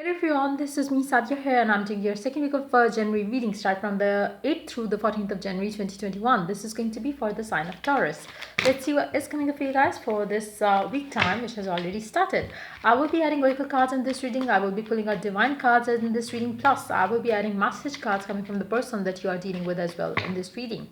Hello everyone, this is me Sadia here and I'm doing your second week of January reading start from the 8th through the 14th of January 2021. This is going to be for the sign of Taurus. Let's see what is coming up for you guys for this week time which has already started. I will be adding oracle cards in this reading. I will be pulling out divine cards in this reading, plus I will be adding message cards coming from the person that you are dealing with as well in this reading.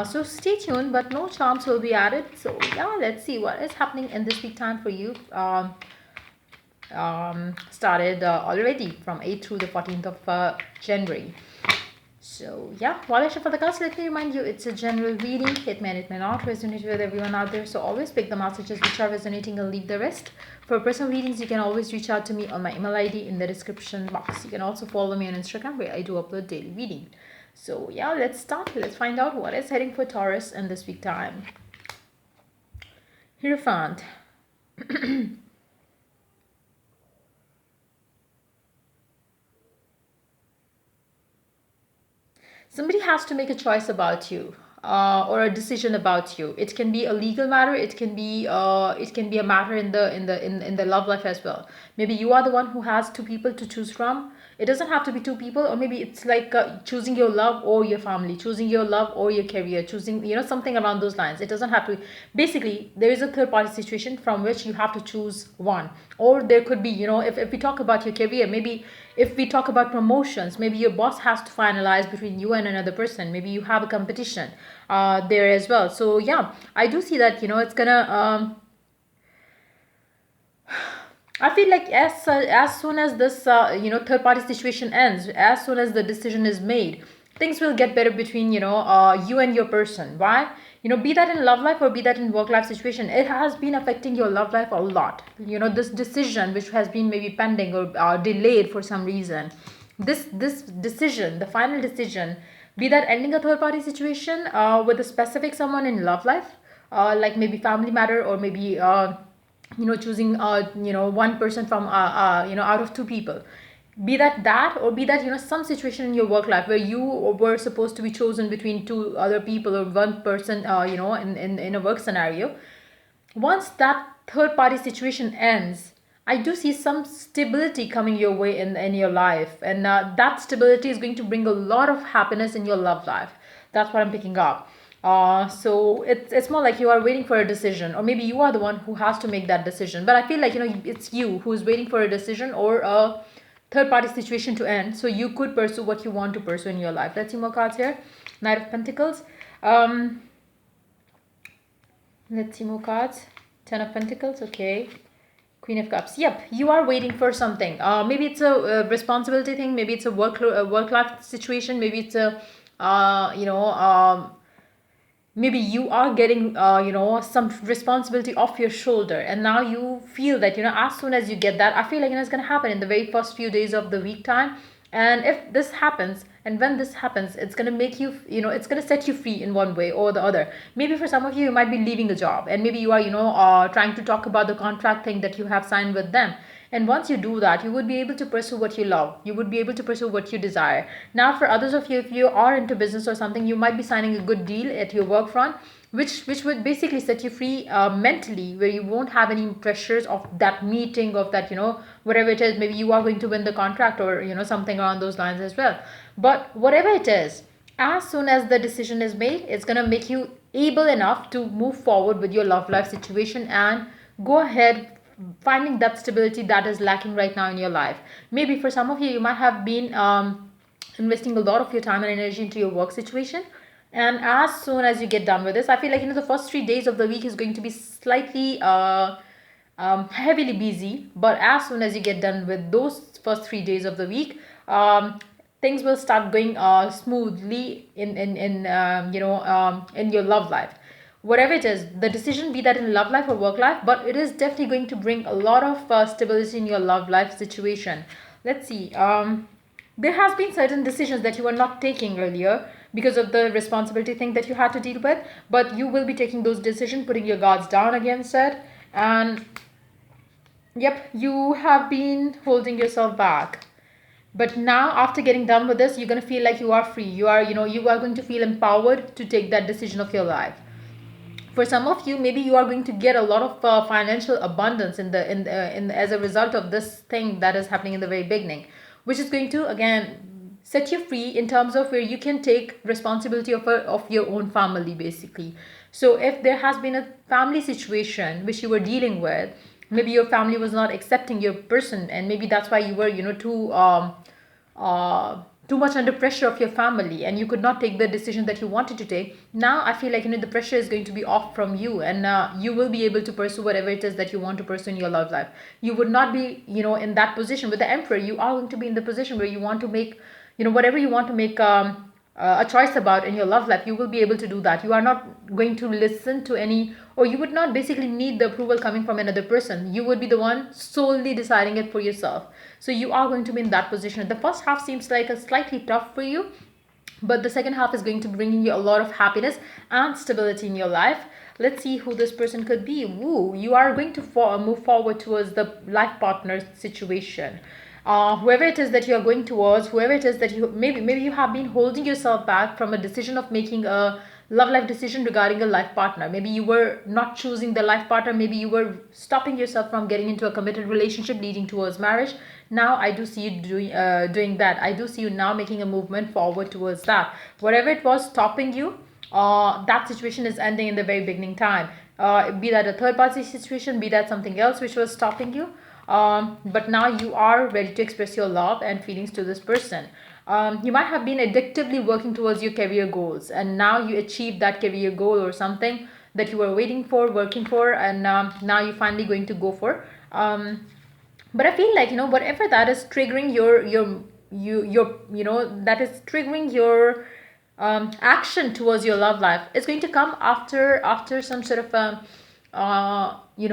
So stay tuned, but no charms will be added. So yeah, let's see what is happening in this week time for you. Started already from 8th through the 14th of January. So yeah, while I shuffle the cards, let me remind you it's a general reading. It may not resonate with everyone out there, so always pick the messages which are resonating and leave the rest. For personal readings, you can always reach out to me on my email ID in the description box. You can also follow me on Instagram where I do upload daily reading. So yeah, let's start. Let's find out what is heading for Taurus in this week time. Hierophant. Somebody has to make a choice about you, or a decision about you. It can be a legal matter. It can be a matter in the love life as well. Maybe you are the one who has two people to choose from. It doesn't have to be two people, or maybe it's like choosing your love or your family, choosing your love or your career, choosing something around those lines. It doesn't have to. Basically, there is a third party situation from which you have to choose one, or there could be if we talk about your career, maybe if we talk about promotions, maybe your boss has to finalize between you and another person. Maybe you have a competition there as well. So yeah, I do see that it's gonna I feel like as soon as this third party situation ends, as soon as the decision is made, things will get better between you and your person. Why? Be that in love life or be that in work life situation, it has been affecting your love life a lot. This decision which has been maybe pending or delayed for some reason. This decision, the final decision, be that ending a third party situation with a specific someone in love life, like maybe family matter, or maybe choosing one person from out of two people, be that or be that some situation in your work life where you were supposed to be chosen between two other people or one person in a work scenario. Once that third party situation ends, I do see some stability coming your way in your life, and that stability is going to bring a lot of happiness in your love life. That's what I'm picking up. So it's more like you are waiting for a decision, or maybe you are the one who has to make that decision. But I feel like it's you who is waiting for a decision or a third party situation to end, so you could pursue what you want to pursue in your life. Let's see more cards here. Knight of Pentacles. Let's see more cards. Ten of Pentacles. Okay. Queen of Cups. Yep, you are waiting for something. Maybe it's a responsibility thing. Maybe it's a work life situation. Maybe it's a maybe you are getting some responsibility off your shoulder, and now you feel that as soon as you get that, I feel like it's going to happen in the very first few days of the week time. And if this happens, and when this happens, it's going to make you it's going to set you free in one way or the other. Maybe for some of you, you might be leaving a job, and maybe you are trying to talk about the contract thing that you have signed with them. And once you do that, you would be able to pursue what you love. You would be able to pursue what you desire. Now, for others of you, if you are into business or something, you might be signing a good deal at your work front, which would basically set you free mentally, where you won't have any pressures of that meeting, of that whatever it is. Maybe you are going to win the contract, or something along those lines as well. But whatever it is, as soon as the decision is made, it's going to make you able enough to move forward with your love life situation and go ahead finding that stability that is lacking right now in your life. Maybe for some of you, you might have been investing a lot of your time and energy into your work situation, and as soon as you get done with this, I feel like the first 3 days of the week is going to be slightly heavily busy. But as soon as you get done with those first 3 days of the week, things will start going smoothly in your love life. Whatever it is, the decision, be that in love life or work life, but it is definitely going to bring a lot of stability in your love life situation. Let's see. There has been certain decisions that you were not taking earlier because of the responsibility thing that you had to deal with, but you will be taking those decisions, putting your guards down against it. And yep, you have been holding yourself back, but now after getting done with this, you're going to feel like you are free. You are going to feel empowered to take that decision of your life. For some of you, maybe you are going to get a lot of financial abundance in as a result of this thing that is happening in the very beginning, which is going to again set you free in terms of where you can take responsibility of your own family basically. So if there has been a family situation which you were dealing with, maybe your family was not accepting your person, and maybe that's why you were too much under pressure of your family, and you could not take the decision that you wanted to take. Now I feel like the pressure is going to be off from you, and you will be able to pursue whatever it is that you want to pursue in your love life. You would not be in that position with the emperor. You are going to be in the position where you want to make whatever you want to make a choice about in your love life. You will be able to do that. You are not going to listen to any, or you would not basically need the approval coming from another person. You would be the one solely deciding it for yourself. So you are going to be in that position. The first half seems like a slightly tough for you, but the second half is going to bring you a lot of happiness and stability in your life. Let's see who this person could be. Woo, you are going to move forward towards the life partner situation. Whoever it is that you are going towards, whoever it is that you maybe you have been holding yourself back from a decision of making a love life decision regarding a life partner. Maybe you were not choosing the life partner. Maybe you were stopping yourself from getting into a committed relationship leading towards marriage. Now I do see you doing that. I do see you now making a movement forward towards that. Whatever it was stopping you, that situation is ending in the very beginning time. Be that a third party situation, be that something else which was stopping you. But now you are ready to express your love and feelings to this person. You might have been addictively working towards your career goals, and now you achieved that career goal or something that you were waiting for, working for, and now you're finally going to go for. But I feel like whatever that is triggering that is triggering your action towards your love life, is going to come after some sort of you're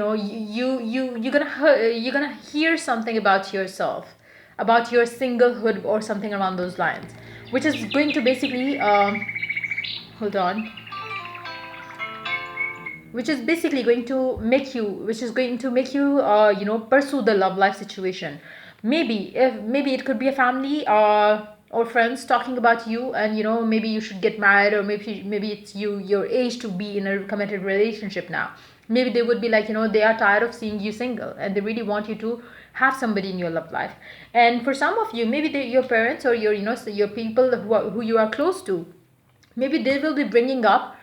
gonna hear something about yourself, about your singlehood or something around those lines, which is going to basically hold on which is basically going to make you pursue the love life situation. Maybe it could be a family or friends talking about you, and maybe you should get married, or maybe it's your age to be in a committed relationship now. Maybe they would be like, they are tired of seeing you single, and they really want you to have somebody in your love life. And for some of you, maybe your parents or your people who you are close to, maybe they will be bringing up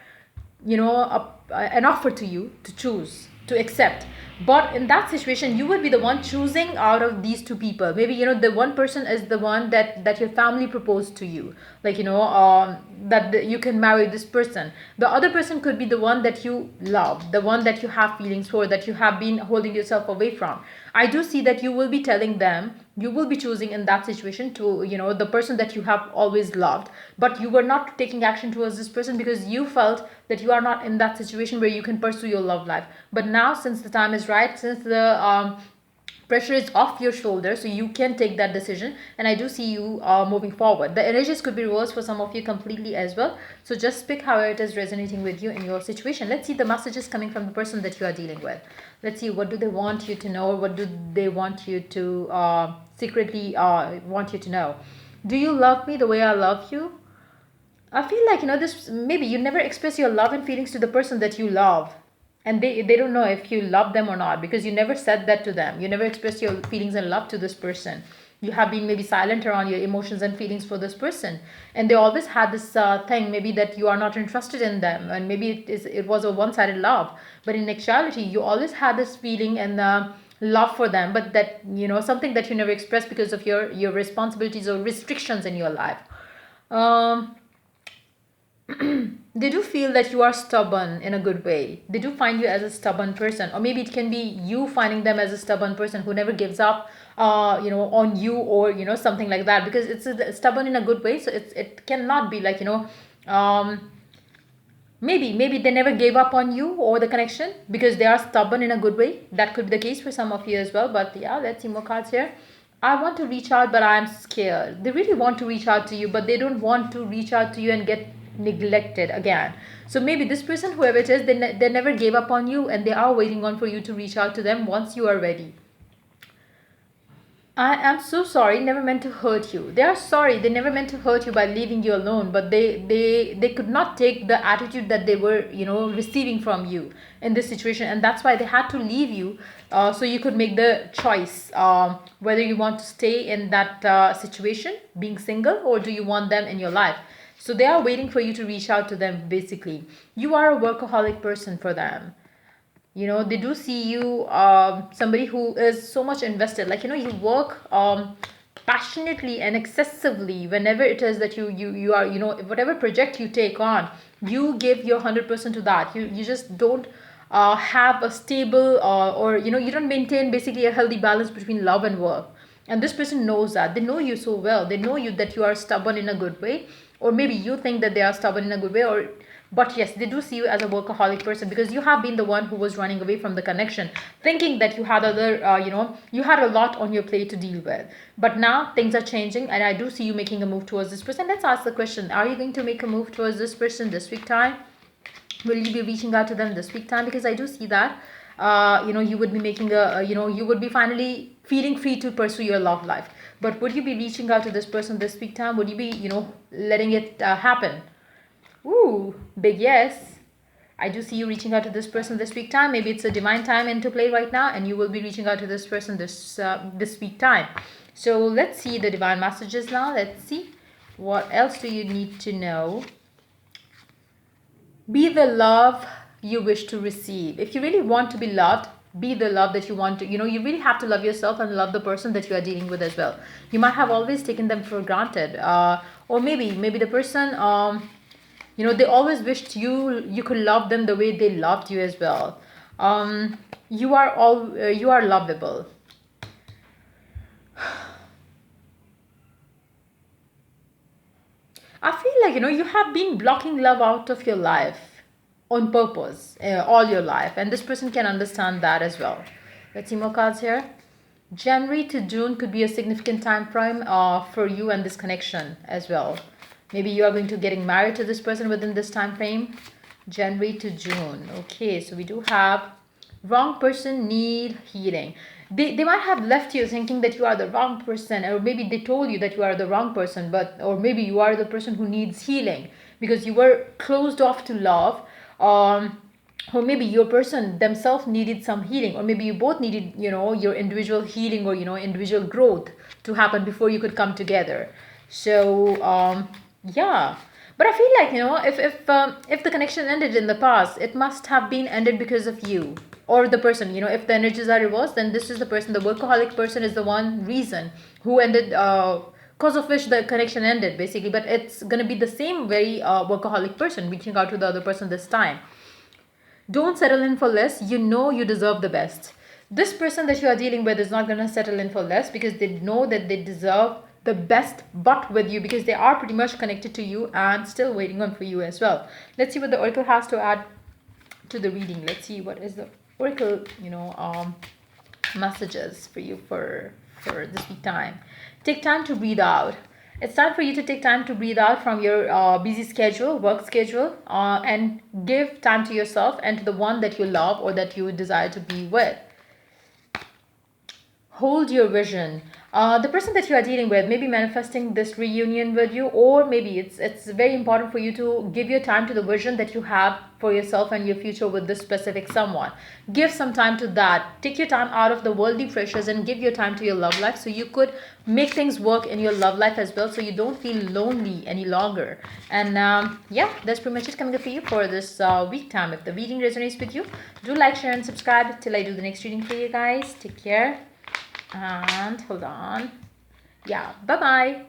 an offer to you to choose, to accept. But in that situation, you would be the one choosing out of these two people. Maybe the one person is the one that your family proposed to you, like you can marry this person. The other person could be the one that you love, the one that you have feelings for, that you have been holding yourself away from. I do see that you will be telling them, you will be choosing in that situation to the person that you have always loved, but you were not taking action towards this person because you felt that you are not in that situation where you can pursue your love life. But now, since the time is right, since the pressure is off your shoulder, so you can take that decision, and I do see you moving forward. The energies could be reversed for some of you completely as well, so just pick how it is resonating with you in your situation. Let's see the messages coming from the person that you are dealing with. Let's see, what do they want you to know, what do they want you to secretly want you to know. Do you love me the way I love you? I feel like this, maybe you never express your love and feelings to the person that you love, and they don't know if you love them or not, because you never said that to them. You never expressed your feelings and love to this person. You have been maybe silent around your emotions and feelings for this person, and they always had this thing, maybe that you are not interested in them, and maybe it was a one-sided love. But in actuality, you always had this feeling and love for them, but that something that you never expressed because of your responsibilities or restrictions in your life. um they do feel that you are stubborn in a good way. They do find you as a stubborn person, or maybe it can be you finding them as a stubborn person who never gives up on you, or something like that, because it's stubborn in a good way. So it cannot be like maybe they never gave up on you or the connection because they are stubborn in a good way. That could be the case for some of you as well. But yeah, let's see more cards here. I want to reach out, but I'm scared. They really want to reach out to you, but they don't want to reach out to you and get neglected again. So maybe this person, whoever it is, they never gave up on you, and they are waiting on for you to reach out to them once you are ready. I am so sorry, never meant to hurt you. They are sorry, they never meant to hurt you by leaving you alone, but they could not take the attitude that they were, receiving from you in this situation, and that's why they had to leave you, so you could make the choice, whether you want to stay in that situation, being single, or do you want them in your life. So they are waiting for you to reach out to them, basically. You are a workaholic person for them. They do see you, somebody who is so much invested, like, you work passionately and excessively whenever it is that you are, whatever project you take on, you give your 100% to that. You just don't have a stable, or you don't maintain basically a healthy balance between love and work. And this person knows that. They know you so well. They know you, that you are stubborn in a good way, or maybe you think that they are stubborn in a good way, or but yes, they do see you as a workaholic person, because you have been the one who was running away from the connection, thinking that you had other, you had a lot on your plate to deal with. But now things are changing, and I do see you making a move towards this person. Let's ask the question: are you going to make a move towards this person this week time? Will you be reaching out to them this week time? Because I do see that, you would be making you would be finally feeling free to pursue your love life. But would you be reaching out to this person this week time? Would you be, letting it happen? Ooh, big yes. I do see you reaching out to this person this week time. Maybe it's a divine time into play right now, and you will be reaching out to this person this week time. So let's see the divine messages now. Let's see, what else do you need to know? Be the love you wish to receive. If you really want to be loved, be the love that you want to. You really have to love yourself and love the person that you are dealing with as well. You might have always taken them for granted, or maybe the person, they always wished you could love them the way they loved you as well. You are lovable. I feel like, you have been blocking love out of your life on purpose, all your life, and this person can understand that as well. Let's see more cards here. January to June could be a significant time frame for you and this connection as well. Maybe you are going to getting married to this person within this time frame. January to June. Okay, so we do have wrong person need healing. They might have left you thinking that you are the wrong person, or maybe they told you that you are the wrong person, or maybe you are the person who needs healing because you were closed off to love. Or maybe your person themselves needed some healing, or maybe you both needed, your individual healing, or individual growth to happen before you could come together. So yeah, but I feel like, if the connection ended in the past, it must have been ended because of you or the person. If the energies are reversed, then this is the person. The workaholic person is the one reason who ended, cause of which the connection ended, basically. But it's gonna be the same very workaholic person reaching out to the other person this time. Don't settle in for less. You deserve the best. This person that you are dealing with is not going to settle in for less, because they know that they deserve the best, but with you, because they are pretty much connected to you and still waiting on for you as well. Let's see what the oracle has to add to the reading. Let's see what is the oracle, messages for you for this week time. Take time to breathe out. It's time for you to take time to breathe out from your busy schedule, work schedule, and give time to yourself and to the one that you love or that you desire to be with. Hold your vision. The person that you are dealing with may be manifesting this reunion with you, or maybe it's very important for you to give your time to the vision that you have for yourself and your future with this specific someone. Give some time to that. Take your time out of the worldly pressures and give your time to your love life, so you could make things work in your love life as well, so you don't feel lonely any longer. And yeah, that's pretty much it coming up for you for this week time. If the reading resonates with you, do like, share, and subscribe till I do the next reading for you guys. Take care. And hold on. Yeah, bye bye.